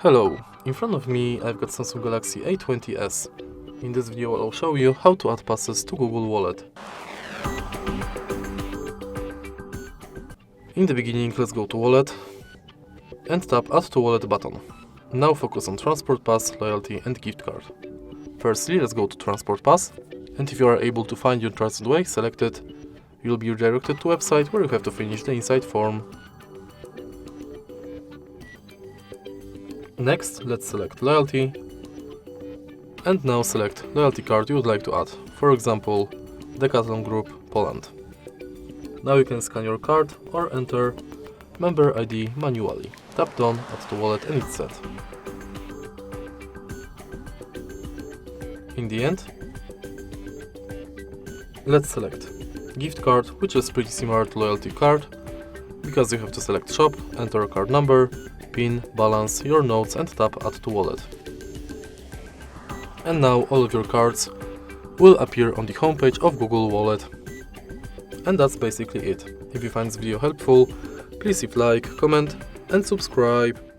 Hello, in front of me I've got Samsung Galaxy A20s. In this video I'll show you how to add passes to Google Wallet. In the beginning, let's go to Wallet and tap Add to Wallet button. Now focus on Transport Pass, Loyalty and Gift Card. Firstly, let's go to Transport Pass, and if you are able to find your trusted way, select it. You'll be redirected to a website where you have to finish the inside form. Next, let's select Loyalty, and now select Loyalty card you would like to add, for example, Decathlon Group, Poland. Now you can scan your card or enter member ID manually. Tap Done, Add to Wallet and it's set. In the end, let's select Gift Card, which is pretty similar to Loyalty card, because you have to select Shop, enter a card number, PIN, balance, your notes and tap Add to Wallet. And now all of your cards will appear on the homepage of Google Wallet. And that's basically it. If you find this video helpful, please leave like, comment and subscribe.